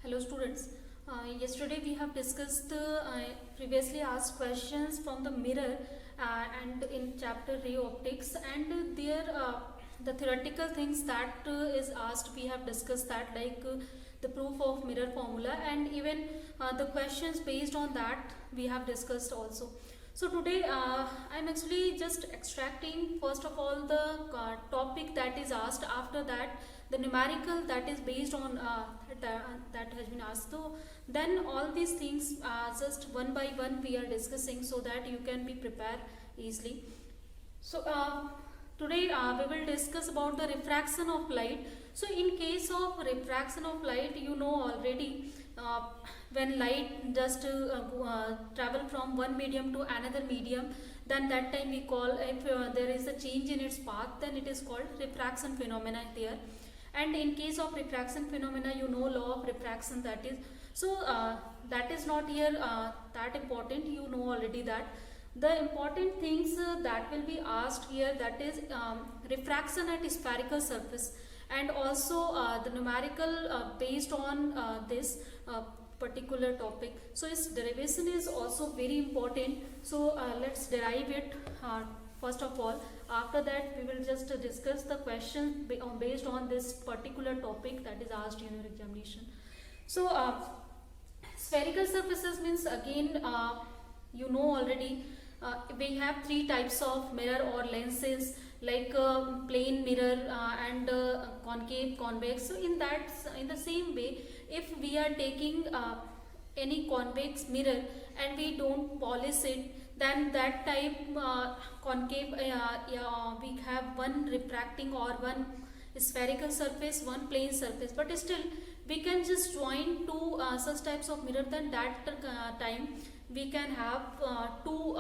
Hello students. Yesterday we have discussed previously asked questions from the mirror and in chapter ray optics, and there the theoretical things that is asked, we have discussed that, like the proof of mirror formula, and even the questions based on that we have discussed also. So today I'm actually just extracting first of all the topic that is asked, after that the numerical that is based on that has been asked. So then all these things just one by one we are discussing so that you can be prepared easily. So today we will discuss about the refraction of light. So in case of refraction of light, you know already, when light just travel from one medium to another medium, then that time we call, if there is a change in its path, then it is called refraction phenomena there. And in case of refraction phenomena, you know law of refraction, that is, so that is not here that important, you know already that. The important things that will be asked here, that is refraction at spherical surface, and also the numerical based on this particular topic. So its derivation is also very important. So let's derive it first of all. After that we will just discuss the questions based on this particular topic that is asked in your examination. So spherical surfaces means, again you know already, we have three types of mirror or lenses, like plane mirror and concave, convex. So in the same way, if we are taking any convex mirror and we don't polish it, then that type concave, we have one refracting or one spherical surface, one plane surface, but still we can just join two such types of mirror. Then that time we can have two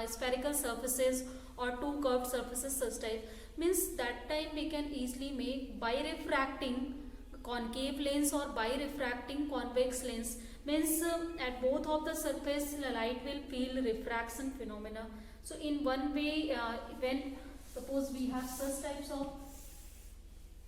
spherical surfaces or two curved surfaces. Such type means that time we can easily make birefracting concave lens or birefracting convex lens. Means at both of the surface light will feel refraction phenomena. So in one way, when suppose we have such types of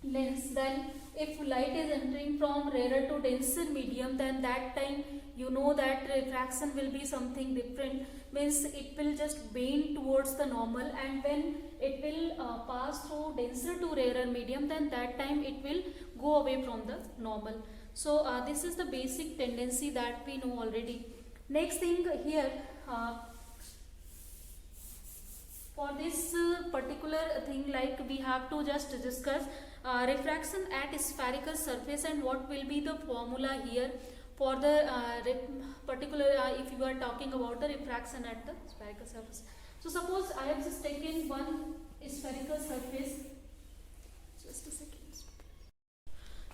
lens, then if light is entering from rarer to denser medium, then that time you know that refraction will be something different. Means it will just bend towards the normal, and when it will pass through denser to rarer medium, then that time it will go away from the normal. So this is the basic tendency that we know already. Next thing here, for this particular thing, like we have to just discuss refraction at spherical surface and what will be the formula here for the particular if you are talking about the refraction at the spherical surface. So suppose I have just taken one spherical surface, just a second.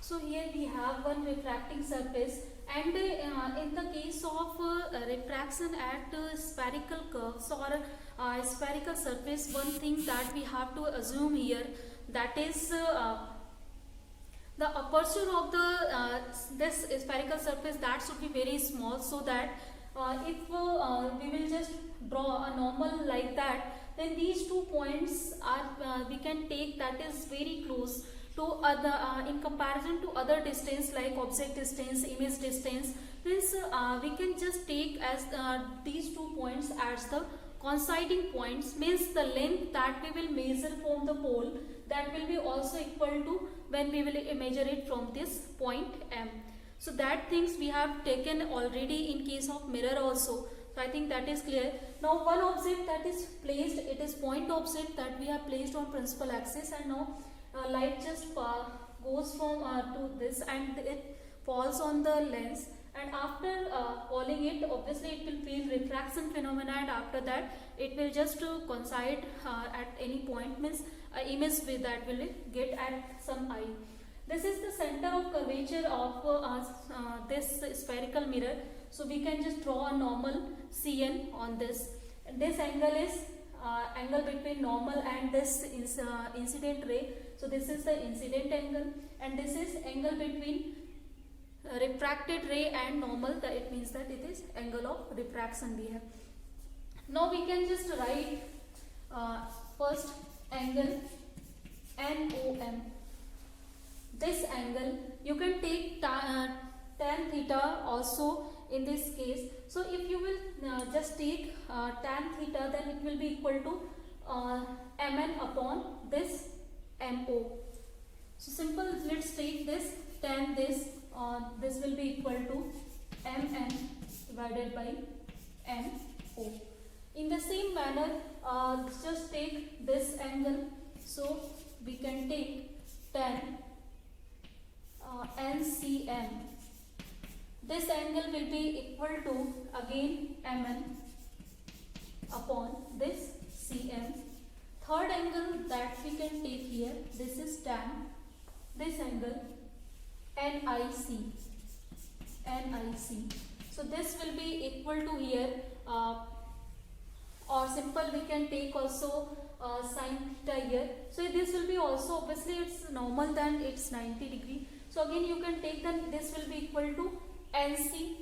So here we have one refracting surface, and in the case of refraction at spherical curves or spherical surface, one thing that we have to assume here, that is the aperture of the this spherical surface, that should be very small, so that if we will just draw a normal like that, then these 2 points are we can take that is very close to other in comparison to other distance, like object distance, image distance. Means we can just take as these 2 points as the coinciding points. Means the length that we will measure from the pole, that will be also equal to when we will measure it from this point M. So that things we have taken already in case of mirror also. So I think that is clear. Now one object that is placed, it is point object that we have placed on principal axis, and now light just goes from to this, and it falls on the lens, and after falling it, obviously it will feel refraction phenomena, and after that it will just coincide at any point. Means image with that will get at some eye. This is the center of curvature of this spherical mirror. So we can just draw a normal CN on this. This angle is angle between normal and this incident ray. So this is the incident angle, and this is angle between refracted ray and normal. That it means that it is angle of refraction we have. Now we can just write first angle NOM. this angle, you can take tan theta also in this case. So if you will just take tan theta, then it will be equal to mn upon this mo. So simple, let's take this tan this will be equal to mn divided by mo. In the same manner, just take this angle, so we can take tan NCM. This angle will be equal to again mn upon this cm. Third angle that we can take here, this is tan this angle NIC. So this will be equal to here, or simple we can take also sin theta here. So this will be also, obviously it's normal, then it's 90 degree. So again you can take, then this will be equal to NC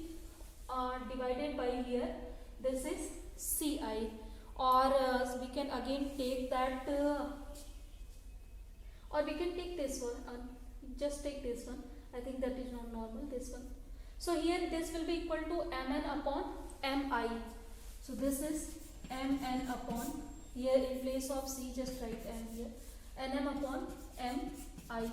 divided by here, this is CI. Or we can again take that, or we can take this one, just take this one, I think that is not normal, this one. So here this will be equal to mn upon mi. So this is mn upon, here in place of c just write m here, nm upon mi.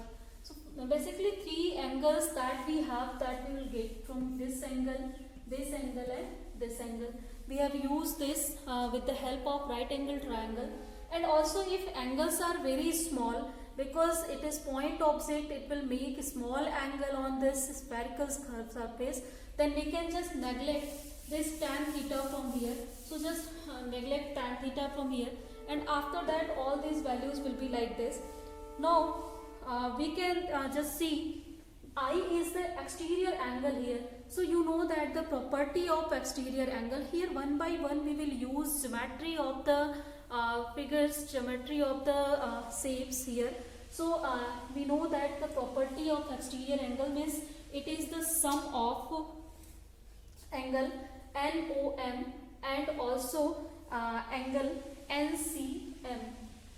So basically three angles that we have, that we will get from this angle and this angle. We have used this with the help of right angle triangle. And also if angles are very small, because it is point opposite, it will make a small angle on this spherical surface, then we can just neglect this tan theta from here. So just neglect tan theta from here, and after that all these values will be like this. Now we can just see I is the exterior angle here. So you know that the property of exterior angle, here one by one we will use geometry of the figures, geometry of the shapes here. So we know that the property of exterior angle means it is the sum of angle NOM and also angle NCM.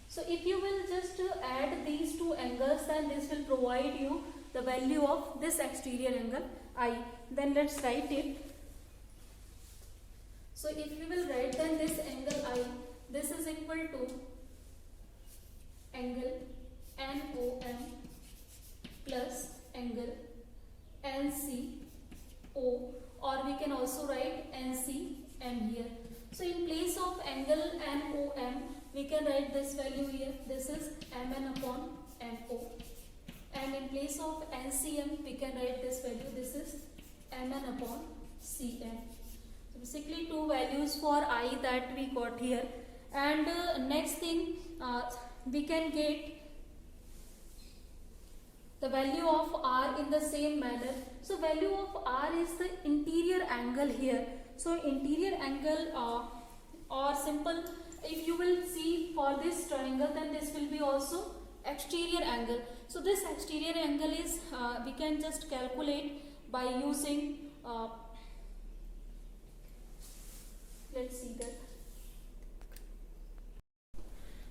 So if you will just add these two angles, then this will provide you the value of this exterior angle I. Then let's write it. So if you will write, then this angle I, this is equal to angle NOM plus angle NCO, or we can also write NCM here. So in place of angle NOM, we can write this value here, this is mn upon mo, and in place of NCM we can write this value, this is mn upon cm. So basically two values for I that we got here. And next thing, we can get the value of R in the same manner. So value of R is the interior angle here. So interior angle, or simple, if you will see for this triangle, then this will be also exterior angle. So this exterior angle is, we can just calculate by using, let's see that.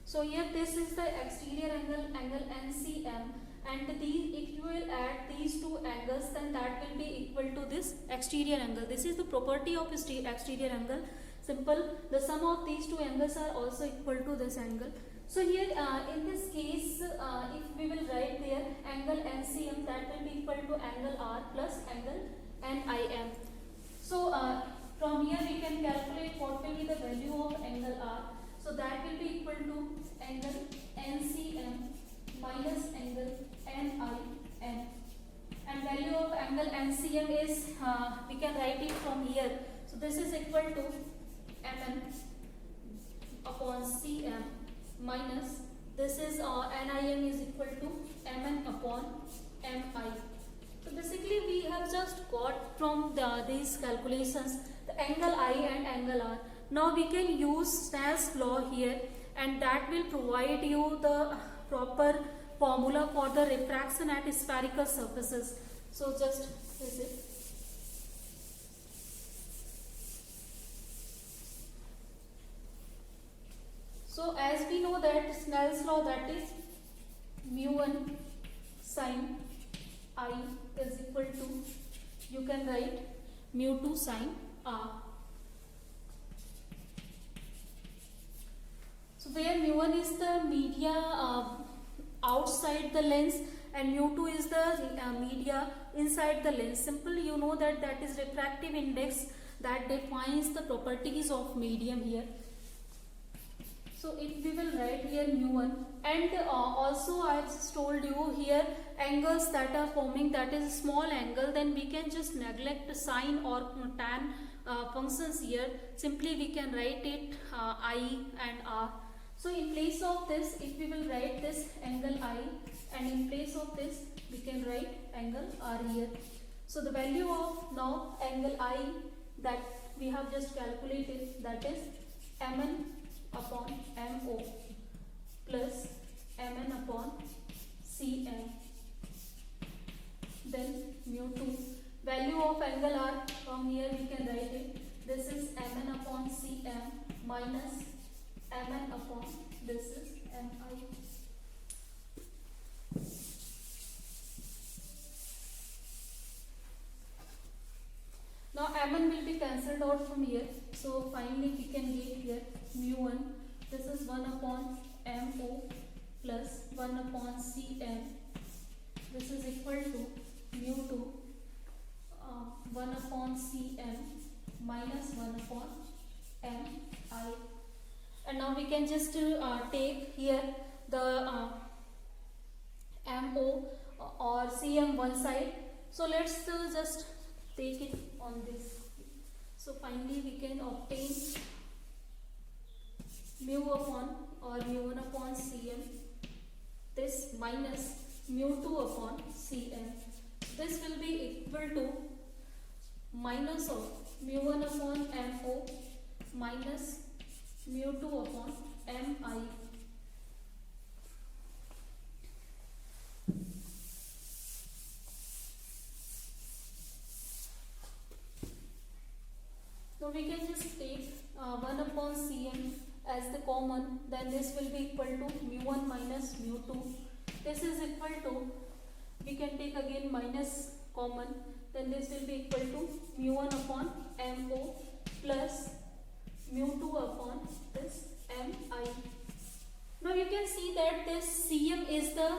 So here this is the exterior angle, angle NCM, and if you will add these two angles, then that will be equal to this exterior angle. This is the property of exterior angle. Simple, the sum of these two angles are also equal to this angle. So here in this case, if we will write there angle NCM, that will be equal to angle R plus angle NIM. So from here we can calculate what will be the value of angle R. So that will be equal to angle NCM minus angle NIM. And value of angle NCM is, we can write it from here. So this is equal to mn upon cm minus, this is NIM is equal to mn upon mi. So basically we have just got from these calculations the angle I and angle R. Now we can use Snell's law here, and that will provide you the proper formula for the refraction at spherical surfaces. So just is it. So as we know that Snell's law, that is mu1 sine I is equal to, you can write mu 2 sine r. So where mu 1 is the media outside the lens and mu 2 is the media inside the lens. Simple, you know that is refractive index that defines the properties of medium here. So if we will write here mu 1, and also I have just told you here angles that are forming, that is small angle, then we can just neglect sine or tan functions here. Simply we can write it I and r. So in place of this, if we will write this angle I, and in place of this we can write angle r here. So the value of now angle I that we have just calculated, that is mn upon mo plus mn upon cm. Then mu 2, value of angle r from here we can write it, this is mn upon cm minus mn upon this is mi. Now mn will be cancelled out from here, so finally we can get here mu 1, this is 1 upon mo plus 1 upon cm, this is equal to mu 2 1 upon cm minus 1 upon mi. And now we can just take here the mo or cm one side. So let's just take it on this. So finally we can obtain mu upon or mu 1 upon cm, this minus mu 2 upon cm. This will be equal to minus of mu 1 upon mo minus mu 2 upon mi. Now we can just take 1 upon cm as the common, then this will be equal to mu 1 minus mu 2. This is equal to, we can take again minus common, then this will be equal to mu 1 upon mo plus mu 2 upon this mi. Now you can see that this cm is the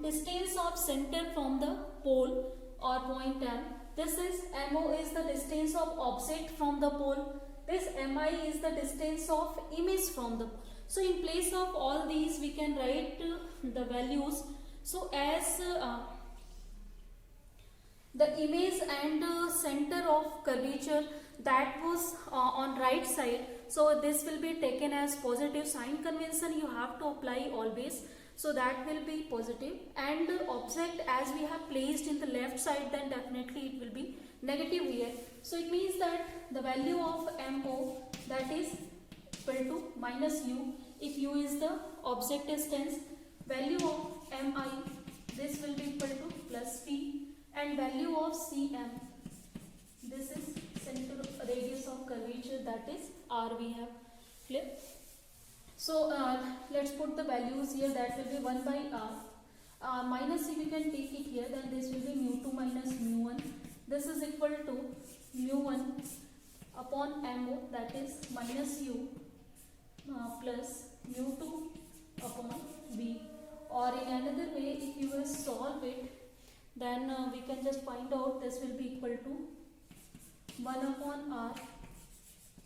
distance of center from the pole or point M. This is mo is the distance of object from the pole. This mi is the distance of image from the pole. So in place of all these we can write the values. So as the image and center of curvature that was on right side, so this will be taken as positive. Sign convention you have to apply always, so that will be positive, and object as we have placed in the left side, then definitely it will be negative here. So it means that the value of mo, that is equal to minus u, if u is the object distance, value of mi, this will be equal to plus p, and value of cm, this is center radius of curvature, that is r we have flipped. So let's put the values here, that will be 1 by r. Minus if you can take it here, then this will be mu 2 minus mu 1. This is equal to mu 1 upon mo, that is minus u plus mu 2 upon v. Or in another way, if you will solve it, then we can just find out this will be equal to 1 upon r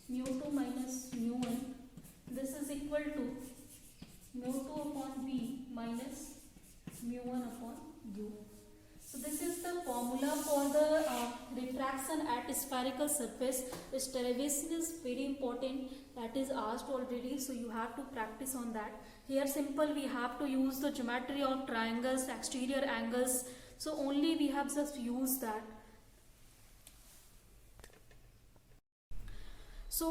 mu 2 minus mu 1. This is equal to mu 2 upon v minus mu 1 upon u. So this is the formula for the refraction at spherical surface. This derivation is very important, that is asked already, so you have to practice on that. Here simple, we have to use the geometry of triangles, exterior angles, so only we have just used that. So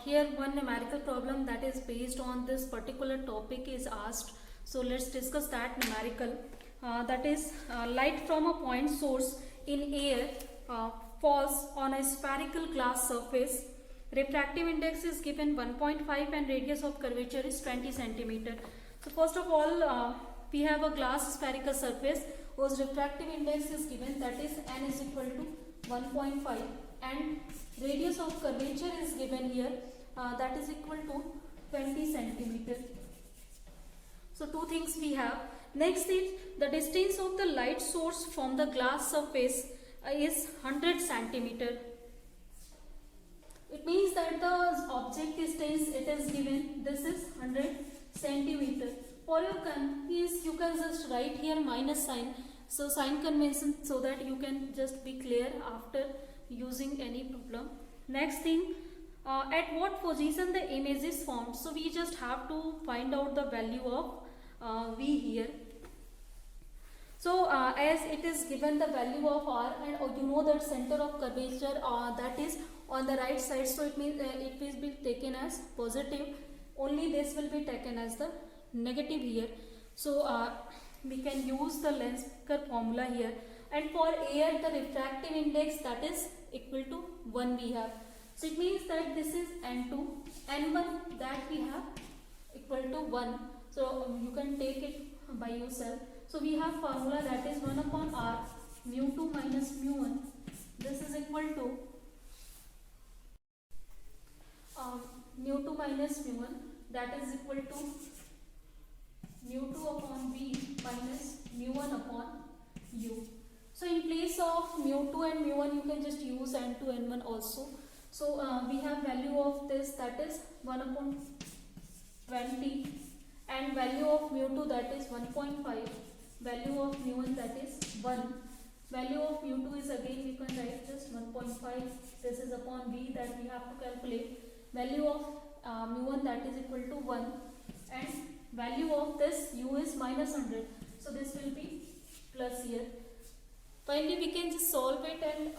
here one numerical problem that is based on this particular topic is asked. So let's discuss that numerical. That is light from a point source in air falls on a spherical glass surface. Refractive index is given 1.5 and radius of curvature is 20 centimeter. So first of all, we have a glass spherical surface whose refractive index is given, that is n is equal to 1.5, and radius of curvature is given here, that is equal to 20 centimeter. So two things we have. Next is the distance of the light source from the glass surface is 100 centimeter. It means that the object distance it is given, this is 100 centimeter. For your convenience, you can just write here minus sign. So sign convention, so that you can just be clear after using any problem. Next thing, at what position the image is formed. So we just have to find out the value of V here. So as it is given the value of R, and you know that center of curvature that is on the right side, so it means it will be taken as positive, only this will be taken as the negative here. So we can use the Lenz-Becker formula here, and for air the refractive index that is equal to 1 we have. So it means that this is N2, N1 that we have equal to 1. So you can take it by yourself. So we have formula that is 1 upon R, mu2 minus mu1. This is equal to mu2 minus mu1, that is equal to mu2 upon V minus mu1 upon U. So in place of mu2 and mu1 you can just use N2, N1 also. So we have value of this, that is 1 upon 20, and value of mu2 that is 1.5, value of mu1 that is 1, value of mu2 is again we can write just 1.5, this is upon V that we have to calculate, value of mu1 that is equal to 1, and value of this U is minus 100, so this will be plus here. Finally we can just solve it and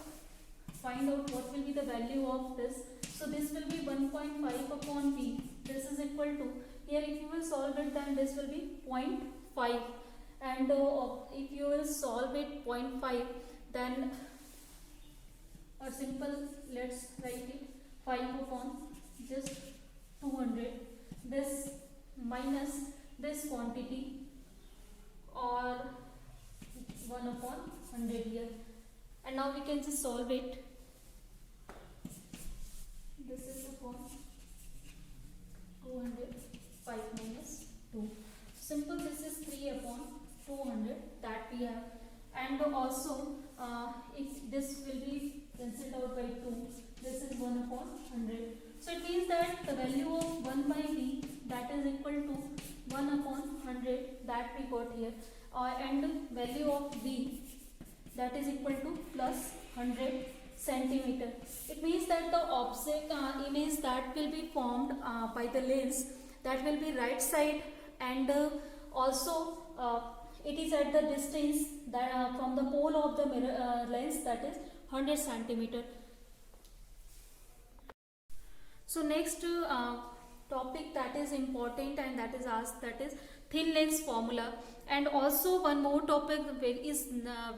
find out what will be the value of this. So this will be 1.5 upon V, this is equal to, here if you will solve it then this will be 0.5, and if you will solve it 0.5 then a simple, let's write it 5 upon just 200, this minus this quantity, or 1 upon 100 here, and now we can just solve it. This is upon 200, 5 minus 2. Simple, this is 3 upon 200 that we have, and also if this will be cancelled out by 2, this is 1 upon 100. So it means that the value of 1 by V that is equal to 1 upon 100 that we got here, and value of V that is equal to plus 100 centimeter. It means that the object image that will be formed by the lens, that will be right side, and also it is at the distance that from the pole of the mirror lens, that is 100 centimeter. So next topic that is important and that is asked, that is thin lens formula, and also one more topic is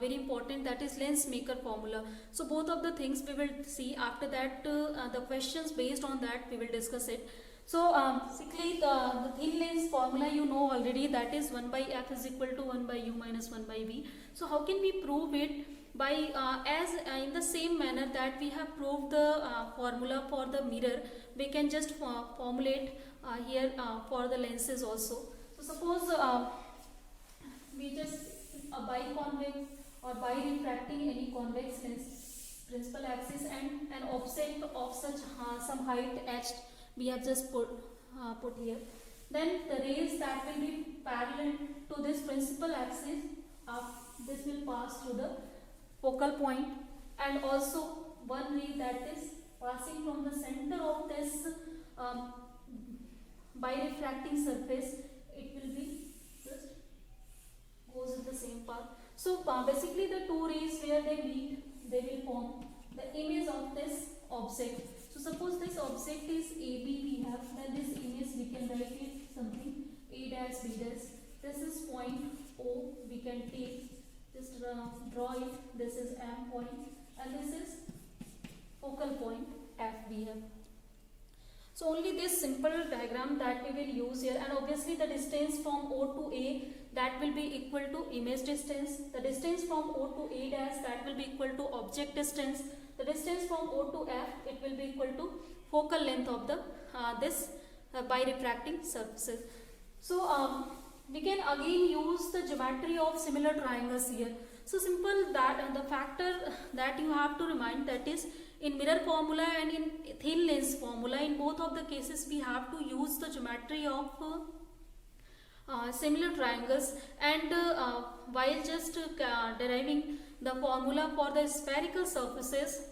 very important, that is Lenz-Becker formula. So both of the things we will see. After that the questions based on that we will discuss it. So basically the thin lens formula you know already, that is 1 by F is equal to 1 by U minus 1 by V. So how can we prove it? By in the same manner that we have proved the formula for the mirror, we can just formulate here for the lenses also. So suppose we just a biconvex or birefracting any convex lens, principal axis and an offset of such some height h we have just put here. Then the rays that will be parallel to this principal axis, this will pass through the focal point, and also one ray that is passing from the center of this birefracting surface, it will be just goes in the same path. So basically the two rays where they meet, they will form the image of this object. So suppose this object is AB we have, then this image we can write it something A dash B dash. This is point O, we can take, just draw it, this is M point, and this is focal point F we have. So only this simple diagram that we will use here, and obviously the distance from O to A that will be equal to image distance. The distance from O to A dash, that will be equal to object distance. The distance from O to F, it will be equal to focal length of the this birefracting surfaces. So we can again use the geometry of similar triangles here. So simple that the factor that you have to remind, that is in mirror formula and in thin lens formula, in both of the cases we have to use the geometry of similar triangles, and while just deriving the formula for the spherical surfaces,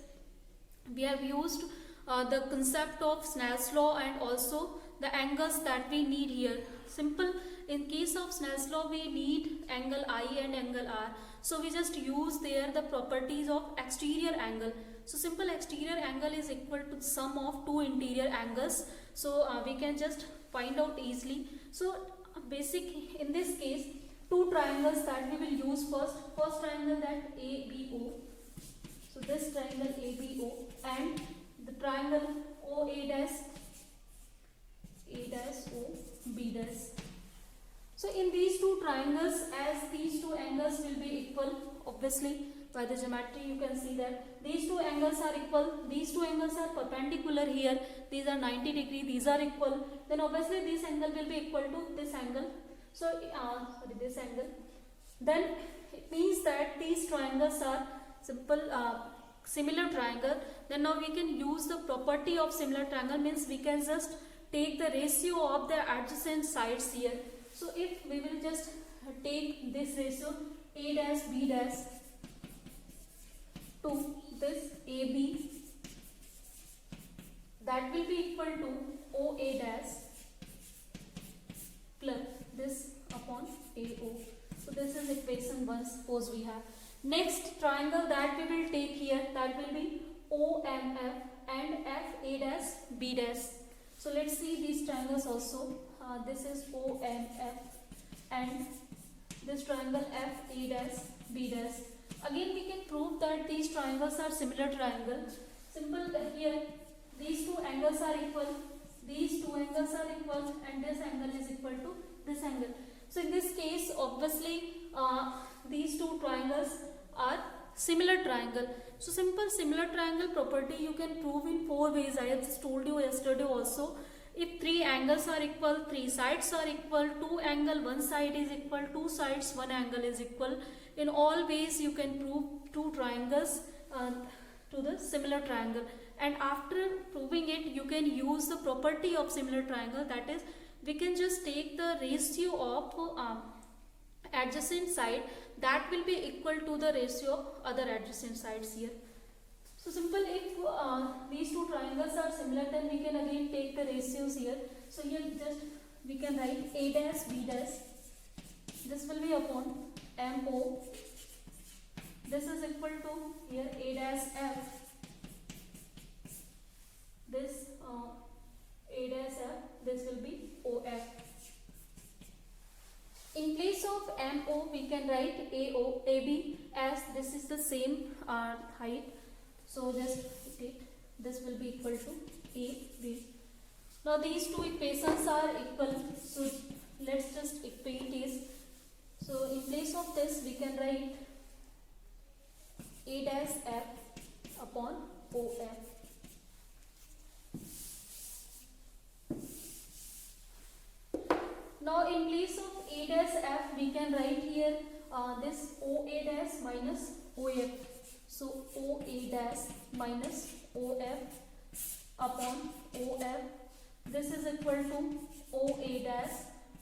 we have used the concept of Snell's law and also the angles that we need here. Simple, in case of Snell's law we need angle I and angle R, so we just use there the properties of exterior angle. So simple, exterior angle is equal to the sum of two interior angles, so we can just find out easily. So basic, in this case, two triangles that we will use first triangle, that ABO, so this triangle ABO, and the triangle OA dash, A dash O, B dash. So in these two triangles, as these two angles will be equal, obviously by the geometry you can see that these two angles are equal, these two angles are perpendicular here, these are 90 degree, these are equal, then obviously this angle will be equal to this angle. So this angle, then it means that these triangles are simple similar triangle. Then now we can use the property of similar triangle, means we can just take the ratio of the adjacent sides here. So if we will just take this ratio A dash B dash to this AB, that will be equal to OA dash plus this upon AO. So this is equation 1, suppose we have. Next triangle that we will take here, that will be OMF and FA dash B dash. So let's see these triangles also. This is OMF and this triangle FA dash B dash. Again we can prove that these triangles are similar triangles. Simple, here these two angles are equal, these two angles are equal, and this angle is equal to this angle. So in this case, obviously these two triangles are similar triangle. So simple similar triangle property you can prove in 4 ways. I have just told you yesterday also. If 3 angles are equal, 3 sides are equal, 2 angle, 1 side is equal, 2 sides, 1 angle is equal. In all ways you can prove 2 triangles to the similar triangle, and after proving it you can use the property of similar triangle, that is we can just take the ratio of adjacent side, that will be equal to the ratio of other adjacent sides here. So simple, if these two triangles are similar, then we can again take the ratios here. So here just we can write A dash B dash, this will be upon MO, this is equal to here A dash F, this A dash F, this will be OF. In place of MO we can write AO, AB, as this is the same height. So just take, this will be equal to AB. Now these two equations are equal, so let's just equate this. So in place of this we can write A dash F upon OF. Now in place of A dash F we can write here this OA dash minus OF. So OA dash minus OF upon OF, this is equal to OA dash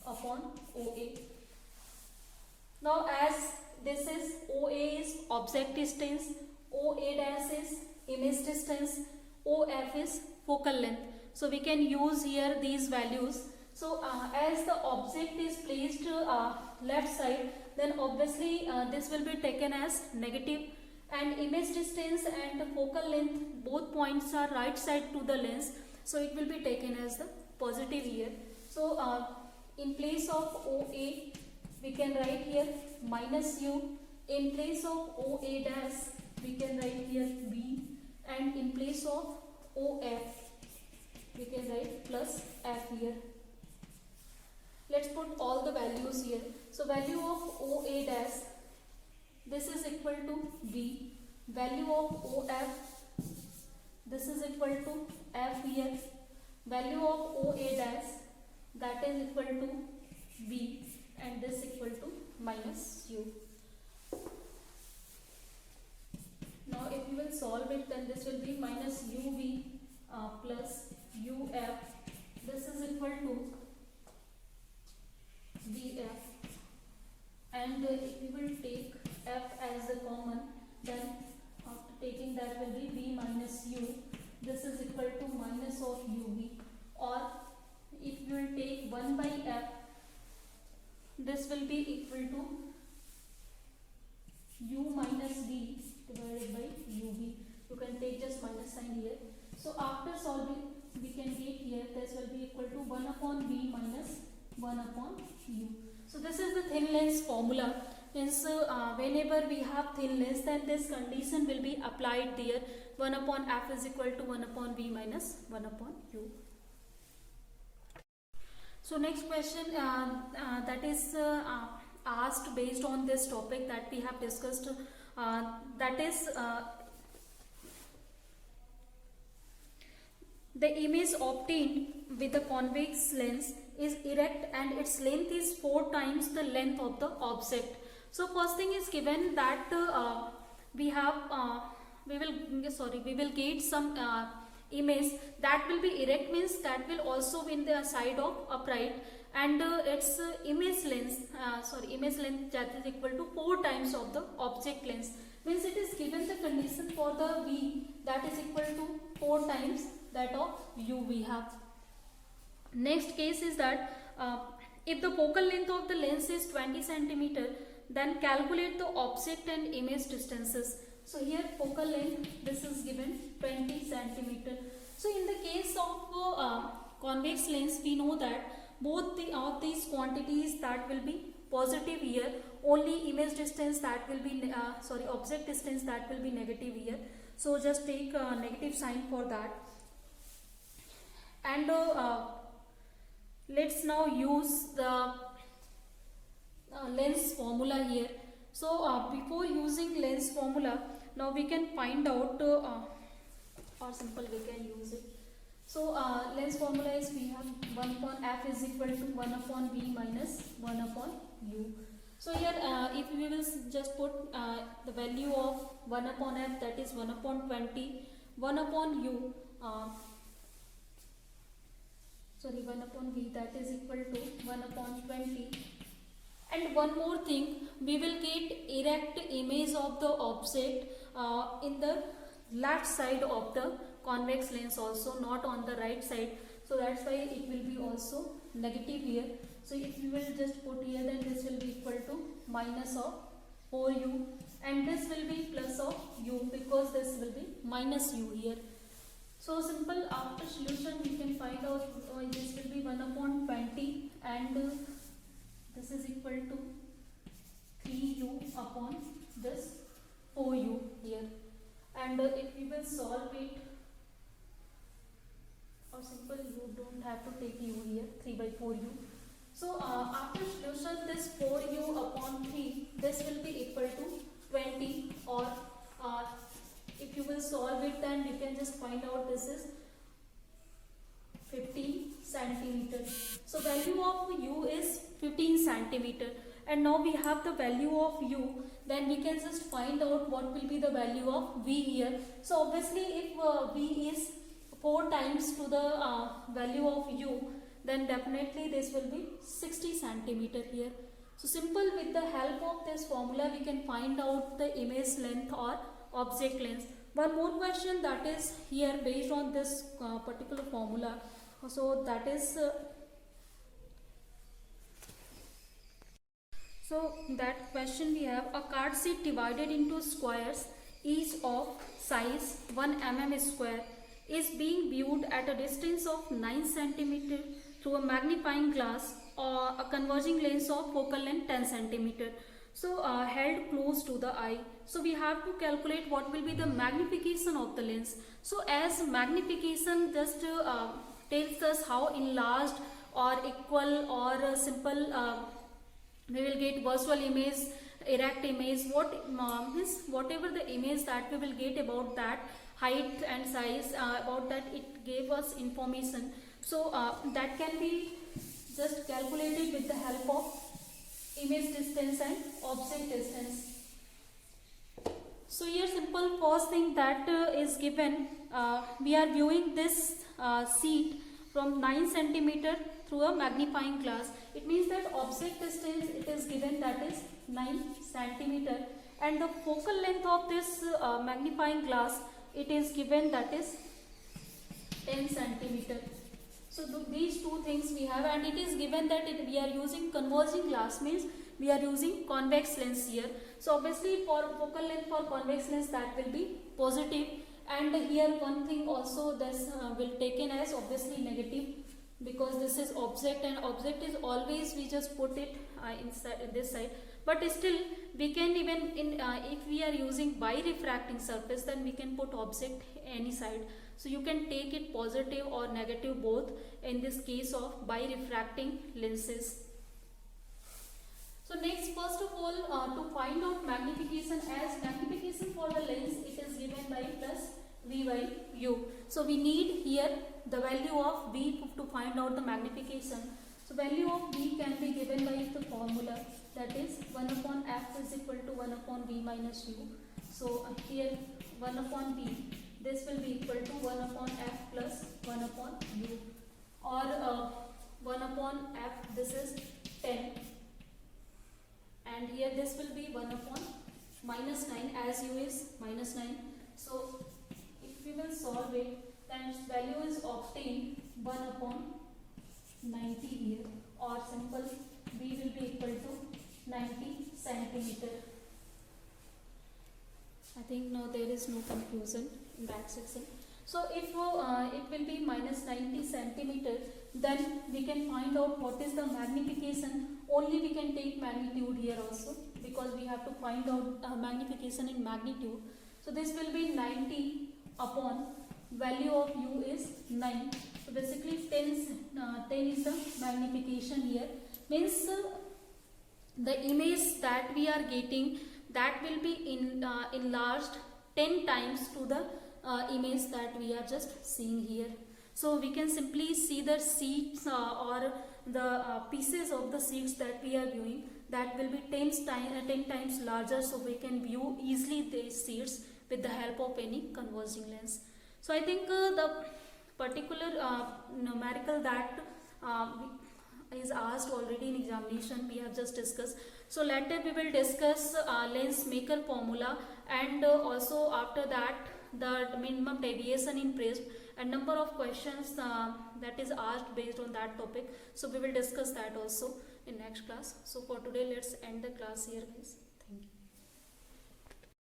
upon OA. Now as this is OA is object distance, OA dash is image distance, OF is focal length. So we can use here these values. So as the object is placed left side, then obviously this will be taken as negative, and image distance and focal length, both points are right side to the lens, so it will be taken as the positive here. So in place of OA we can write here minus U, in place of OA dash we can write here B, and in place of OF we can write plus F here. Let's put all the values here. So value of OA dash, this is equal to B. Value of OF, this is equal to F here. Value of OA dash, that is equal to B, and this equal to minus U. Now if you will solve it, then this will be minus UV plus UF, this is equal to VF, and if you will take F as the common, then after taking that will be V minus U, this is equal to minus of UV, or if you will take 1 by F, this will be equal to U minus V divided by UV. You can take just minus sign here. So after solving, we can get here this will be equal to 1 upon V minus 1 upon U. So this is the thin lens formula. Means whenever we have thin lens, then this condition will be applied there. 1 upon F is equal to 1 upon V minus 1 upon U. So next question that is asked based on this topic that we have discussed, that is the image obtained with the convex lens is erect and its length is 4 times the length of the object. So first thing is given that we will get some image that will be erect, means that will also be in the side of upright, and its image length that is equal to 4 times of the object length. Means it is given the condition for the V that is equal to 4 times that of U we have. Next case is that if the focal length of the lens is 20 cm, then calculate the object and image distances. So here focal length, this is given 20 cm. So in the case of convex lens, we know that both of these quantities that will be positive here, only image distance that will be object distance that will be negative here. So just take a negative sign for that. And let's now use the lens formula here. So before using lens formula, now we can find out or simple we can use it. So lens formula is we have 1 upon F is equal to 1 upon V minus 1 upon U. So here if we will just put the value of 1 upon F, that is 1 upon 20, 1 upon U, 1 upon V, that is equal to 1 upon 20. And one more thing, we will get erect image of the object in the left side of the convex lens also, not on the right side. So that's why it will be also negative here. So if you will just put here, then this will be equal to minus of 4U, and this will be plus of U because this will be minus U here. So simple, after solution we can find out this will be 1 upon 20, and this is equal to 3U upon this 4U here. And if we will solve it, or simple, you don't have to take U here, 3 by 4U. So after solution, this 4U upon 3, this will be equal to 20, or if you will solve it, then we can just find out this is 15 centimeters. So value of U is 15 centimeter, and now we have the value of U, then we can just find out what will be the value of V here. So obviously if V is 4 times to the value of U, then definitely this will be 60 centimeter here. So simple, with the help of this formula we can find out the image length or object length. One more question that is here based on this particular formula. So that is so that question we have: a card sheet divided into squares each of size 1 mm square is being viewed at a distance of 9 cm through a magnifying glass or a converging lens of focal length 10 cm. So held close to the eye. So we have to calculate what will be the magnification of the lens. So as magnification just tells us how enlarged or equal or simple we will get virtual image, erect image, what means whatever the image that we will get about that height and size, about that it gave us information. So that can be just calculated with the help of image distance and object distance. So here simple first thing that is given, we are viewing this sheet from 9 centimeter through a magnifying glass. It means that object distance it is given, that is 9 centimeter, and the focal length of this magnifying glass it is given, that is 10 centimeter. So these two things we have, and it is given that we are using converging glass, means we are using convex lens here. So obviously for focal length for convex lens that will be positive, and here one thing also this will taken as obviously negative, because this is object, and object is always we just put it inside this side. But still we can even in if we are using birefracting surface, then we can put object any side. So you can take it positive or negative both in this case of birefracting lenses. So next, first of all, to find out magnification, as magnification for the lens it is given by plus V by U. So we need here the value of V to find out the magnification. So value of V can be given by the formula, that is 1 upon F is equal to 1 upon V minus U. So here 1 upon V, this will be equal to 1 upon F plus 1 upon U, or 1 upon F, this is 10, and here this will be 1 upon minus 9, as U is minus 9. So if we will solve it, then its value is obtained 1 upon 90 here, or simple V will be equal to 90 centimeter. I think now there is no confusion in that section. So if it will be minus 90 centimeter, then we can find out what is the magnification. Only we can take magnitude here also, because we have to find out magnification in magnitude. So this will be 90 upon value of U is 9. So basically 10 is the magnification here. Means the image that we are getting, that will be enlarged 10 times to the image that we are just seeing here. So we can simply see the sheets or the pieces of the sheets that we are viewing, that will be 10 times larger, so we can view easily these sheets with the help of any converging lens. So I think the particular numerical that is asked already in examination we have just discussed. So later we will discuss lens maker formula, and also after that the minimum deviation in prism and number of questions that is asked based on that topic. So we will discuss that also in next class. So for today let's end the class here guys. Thank you.